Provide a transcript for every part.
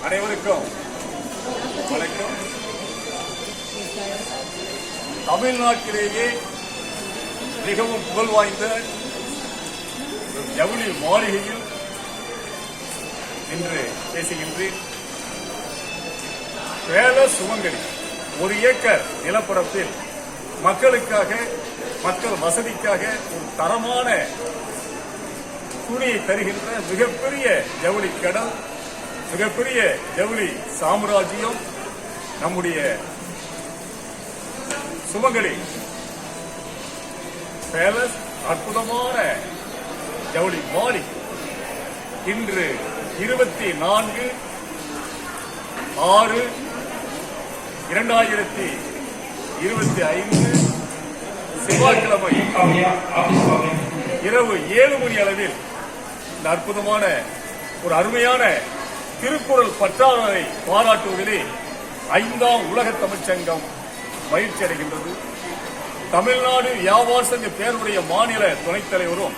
அனைவருக்கும் வணக்கம். தமிழ்நாட்டிலேயே மிகவும் புகழ் வாய்ந்த ஜவுளி மாளிகையில் இன்று பேசுகின்றேன். பேலஸ் சுமங்கலி 1 ஏக்கர் நிலப்பரப்பில் மக்களுக்காக, மக்கள் வசதிக்காக ஒரு தரமான துணியை தருகின்ற மிகப்பெரிய ஜவுளி கடல், மிகப்பெரிய ஜவுளி சாம்ராஜ்யம் நம்முடைய சுமங்கலி பேலஸ். அற்புதமான ஜவுளி மாளிகை இன்று 24/6/2025 செவ்வாய்க்கிழமை இரவு 7 மணி அளவில் இந்த அற்புதமான ஒரு அருமையான திருக்குறள் பற்றாளரை பாராட்டுவதிலே 5ஆம் உலக தமிழ்ச்சங்கம் மகிழ்ச்சி அடைகின்றது. தமிழ்நாடு வியாபார சங்க பேருடைய மாநில துணைத் தலைவரும்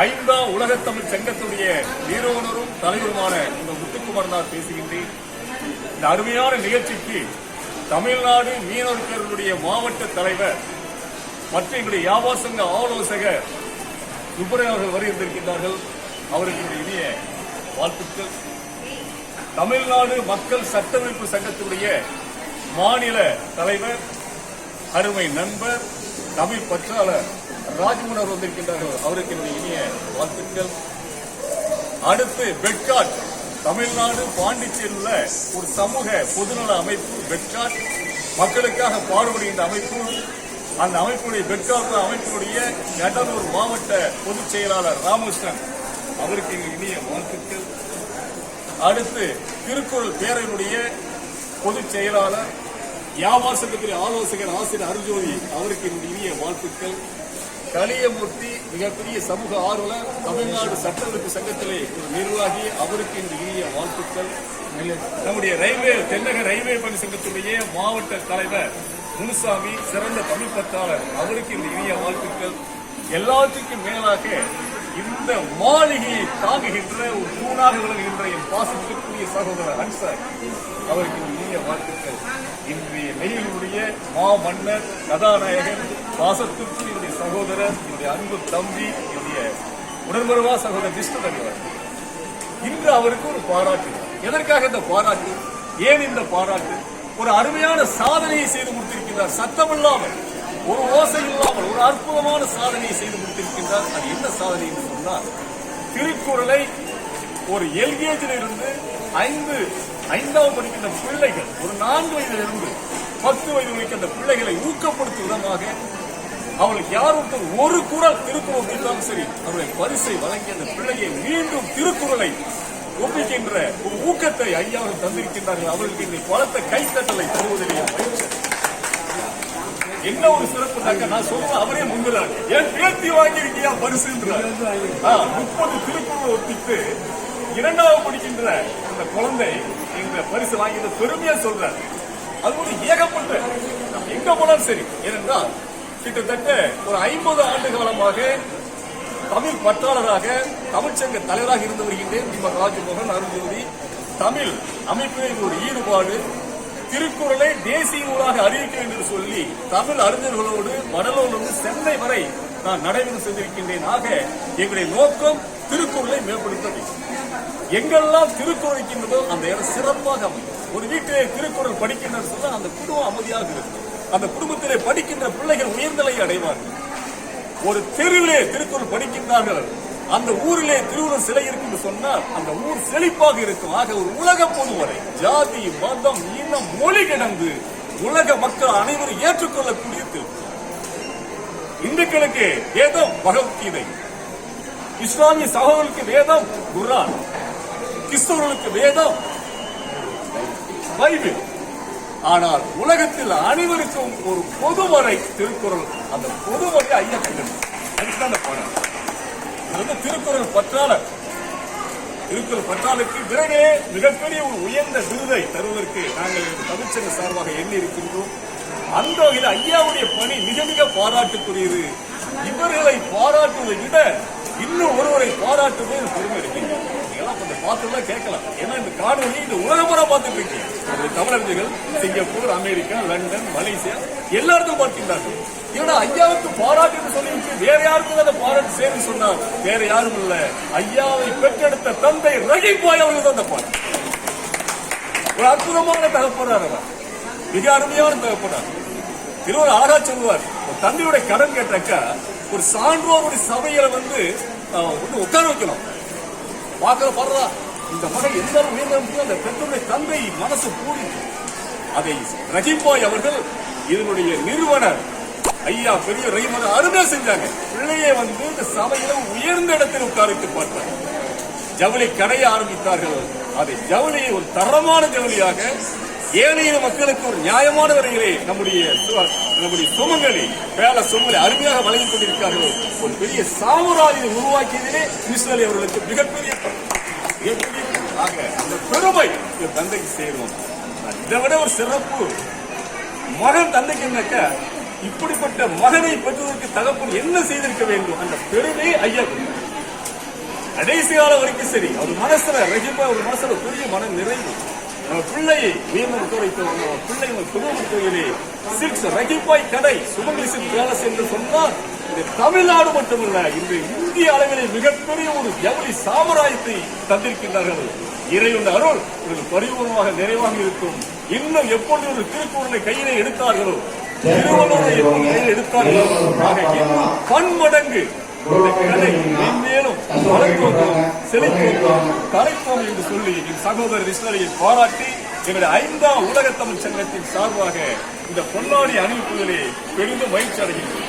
5ஆம் உலக தமிழ் சங்கத்துடைய நிறுவனரும் தலைவருமான இந்த முத்துக்குமரனார் பேசுகின்றேன். இந்த அருமையான நிகழ்ச்சிக்கு தமிழ்நாடு மீனவர் பேருடைய மாவட்ட தலைவர் மற்றும் எங்களுடைய வியாபார சங்க ஆலோசகர் சுப்பரையன் அவர்கள் வருகின்றிருக்கின்றார்கள். அவருக்கு இனிய வாழ்த்துக்கள். தமிழ்நாடு மக்கள் சட்டமைப்பு சங்கத்துடைய மாநில தலைவர், அருமை நண்பர், தமிழ் பற்றாளர் ராஜ்குமார் வந்திருக்கின்றார்கள். அவருக்கு இனிய வாழ்த்துக்கள். அடுத்து பெட்காட், தமிழ்நாடு பாண்டிச்சேரியில் உள்ள ஒரு சமூக பொதுநல அமைப்பு பெட்காட், மக்களுக்காக பாடுபடுகின்ற அமைப்பு. அந்த அமைப்புடைய பெட்காட் அமைப்பினுடைய கடலூர் மாவட்ட பொதுச் செயலாளர் ராமகிருஷ்ணன், அவருக்கு இனிய வாழ்த்துக்கள். அடுத்து திருக்குறள் பேரவையினுடைய பொதுச் செயலாளர், வியாபார சங்கத்துடைய ஆலோசகர் ஆசிரியர் அருஜோதி, அவருக்கு இனிய வாழ்த்துக்கள். கலியமூர்த்தி, மிகப்பெரிய சமூக ஆர்வலர், தமிழ்நாடு சட்டமைப்பு சங்கத்திலே ஒரு நிர்வாகி, அவருக்கு இனிய வாழ்த்துக்கள். நம்முடைய தென்னக ரயில்வே பணி சங்கத்துடைய மாவட்ட தலைவர் முனுசாமி, சிறந்த தமிழ் பற்றாளர், அவருக்கு இனிய வாழ்த்துக்கள். எல்லாத்துக்கும் மேலாக இந்த மாளிகையை தாங்குகின்ற ஒரு தூணாக விளங்குகின்ற என் பாசத்திற்குரிய சகோதரர் அன்சார், அவருக்கு இனிய வாழ்த்துக்கள். இன்றைய நெய்யினுடைய மாமன்னர், கதாநாயகன், பாசத்திற்குரிய சகோதரர், என்னுடைய அன்பு தம்பி, என்னுடைய உடன்பிறவா சகோதரர் விஷ்ணு தலைவர், இன்று அவருக்கு ஒரு பாராட்டு. எதற்காக இந்த பாராட்டு? ஏன் இந்த பாராட்டு? ஒரு அருமையான சாதனையை செய்து முடித்திருக்கிறார். சத்தமில்லாமல், ஒரு ஓசை இல்லாமல் ஒரு அற்புதமான சாதனையை செய்து முடித்திருக்கின்றார். அது என்ன சாதனை என்று சொன்னால், திருக்குறளை ஒரு எல்கேஜில் இருந்து 5ஆம் படிக்கின்ற பிள்ளைகள், ஒரு 4 வயதிலிருந்து 10 வயது வைக்கின்ற பிள்ளைகளை ஊக்கப்படுத்தும் விதமாக அவளுக்கு யார் ஒருத்தர் ஒரு குறள் திருக்குறள் இருந்தாலும் சரி, அவருடைய பரிசை வழங்கி அந்த பிள்ளையை மீண்டும் திருக்குறளை ஒப்பிக்கின்ற ஒரு ஊக்கத்தை ஐயா அவர்கள் தந்திருக்கின்றார்கள். அவர்களுக்கு இந்த பலத்த கைத்தட்டலை தருவதிலே என்ன ஒரு சிறப்பு? நான் சொல்லுவேன், அவரே முன்கிறார், ஏன் பேர்த்தி வாங்கியிருக்கியா பரிசு? 30 திருக்குறள் ஒப்பித்து 2ஆவது படிக்கின்ற அந்த குழந்தை இந்த பரிசு வாங்கியது பெருமையா சொல்றாரு. அது ஒரு ஏகப்பட்ட எங்க போனாலும் சரி. ஏனென்றால் கிட்டத்தட்ட ஒரு 50 ஆண்டு காலமாக தமிழ் பற்றாளராக, தமிழ்ச்சங்க தலைவராக இருந்து வருகின்றேன். ராஜமோகன், அருள்ஜோதி, தமிழ் அமைப்பில் ஒரு ஈடுபாடு, திருக்குறளை தேசிய நூலாக அறிவிக்க வேண்டும் என்று சொல்லி தமிழ் அறிஞர்களோடு வடலூரிலிருந்து சென்னை வரை நான் நடைமுறை செய்திருக்கின்றேன். ஆக எங்களுடைய நோக்கம் திருக்குறளை மேம்படுத்த வேண்டும். எங்கெல்லாம் திருக்குறள் இருக்கின்றதோ அந்த இடம் சிறப்பாக அமையும். ஒரு வீட்டிலே திருக்குறள் படிக்கின்றது சொன்னால் அந்த குடும்பம் அமைதியாக இருக்கும். அந்த குடும்பத்திலே படிக்கின்ற பிள்ளைகள் உயர்நிலையை அடைவார்கள். ஒரு தெருவிலே திருக்குறள் படிக்கின்றார்கள், அந்த ஊரிலே திருவுருவ சிலை இருக்கும் என்று சொன்னால் அந்த ஊர் செழிப்பாக இருக்கும். ஆக ஒரு உலக பொதுவரை ஜாதி, மதம், இனம், மொழி கிடந்து உலக மக்கள் அனைவரும் ஏற்றுக்கொள்ளக்கூடிய திருக்குறள். இந்துக்களுக்கு வேதம் பகவத்கீதை, இஸ்லாமிய சகோதரர்களுக்கு வேதம் குர்ஆன், கிறிஸ்தவர்களுக்கு வேதம் பைபிள். ஆனால் உலகத்தில் அனைவருக்கும் ஒரு பொதுவரை திருக்குறள். அந்த பொதுவரை ஐயா அதுதான் பாடம். திருக்குறள் பற்றாளர், திருக்குறள் பற்றாளருக்கு விரைவே மிகப்பெரிய ஒரு உயர்ந்த விருதை தருவதற்கு நாங்கள் தமிழ்ச்சங்க சார்பாக எண்ணி இருக்கின்றோம். அந்த வகையில் ஐயாவுடைய பணி மிக மிக பாராட்டுக்குரியது. இவர்களை பாராட்டுவதை விட இன்னும் ஒருவரை பாராட்டுவது பெருமை இருக்கின்றது. கொஞ்சம் பார்த்துதான் கேட்கலாம். ஏன்னா சொன்னா இந்த காணொலி இந்த உலகமுறை பார்த்துட்டு இருக்கீங்க. தமிழர்கள் சிங்கப்பூர், அமெரிக்கா, லண்டன், மலேசியா எல்லாருக்கும் பார்க்கின்றார்கள். இவட ஐயாவுக்கு பாராட்டு என்று சொல்லிவிட்டு வேற யாருக்கும் அந்த பாராட்டு சேர்ந்து சொன்னார். வேற யாரும் இல்ல, ஐயாவை பெற்றெடுத்த தந்தை ரஹீம் பாய் அவர்கள் தான் அந்த பாராட்டு. ஒரு அற்புதமான தகப்பனார் அவர், மிக அருமையான தகப்பனார். திருவள்ளுவர் அழகா சொல்லுவார், ஒரு தந்தையுடைய கடன் கேட்டாக்கா ஒரு சான்றோருடைய சபையில வந்து உட்கார வைக்கணும். பார்க்கற பாடுறா இந்த மகன் எந்த உயர்ந்த அந்த பெற்றோருடைய தந்தை மனசு கூடி அதை ரஹீம் பாய் அவர்கள் இதனுடைய நிறுவனர் ஐயா பெரிய ரஹீம் அருமையா செஞ்சாங்க. பிள்ளையை வந்து இந்த சபையில உயர்ந்த இடத்தில் உட்கார வைத்து பார்த்தாங்க. ஜவுளி கடைய ஆரம்பித்தார்கள். அதை ஜவுளியை ஒரு தரமான ஜவுளியாக ஏனைய மக்களுக்கு ஒரு நியாயமான விலையிலே நம்முடைய சுமங்கலி வேலை சுமங்கலி அருமையாக வழங்கிக் கொண்டிருக்கிறார்கள். ஒரு பெரிய சாமுராஜியை உருவாக்கியதிலே மிஸ்ரலி அவர்களுக்கு மிகப்பெரிய அந்த பெருமை தந்தைக்கு சேரும். இதை விட ஒரு சிறப்பு மகன் தந்தைக்கு என்னக்க, இப்படிப்பட்ட மகனை பெற்றதற்கு தகப்பன் என்ன செய்திருக்க வேண்டும் அந்த பெருமை ஐயா கடைசி காலம் வரைக்கும் சரி. அவர் மனசுல ரஹீம் ஒரு மனசுல பெரிய மன நிறைவு. பிள்ளையை உயர்ந்த பிள்ளை குடும்பத்திலே சில்க்ஸ் ரஹீம் பாய் கடை சுமங்கலி சில்க் பேலஸ் என்று சொன்னால் இந்த தமிழ்நாடு மட்டுமல்ல, இந்த இந்திய அளவிலே மிகப்பெரிய ஒரு ஜவுளி சாம்ராஜ்யத்தை தந்திருக்கின்றார்கள். இறைவன் அருள் இவர்கள் பரிபூர்ணமாக நிறைவாக இருக்கும். இன்னும் எப்பொழுது ஒரு திருக்குறளை கையிலே எடுத்தார்களோ, திருவள்ளுவரை எப்பொழுது கையில் எடுத்தார்களோ, இன்னும் பன்மடங்கு இந்த கலை மேலும் செழிப்போம் கலைப்போம் என்று சொல்லி என் சகோதரர் இஸ்ரேலியை பாராட்டி எங்களுடைய 5ஆம் உலக தமிழ் சங்கத்தின் சார்பாக இந்த பொன்னாடி அணிவிப்புகளே பெரிதும் மகிழ்ச்சி அடைகின்றன.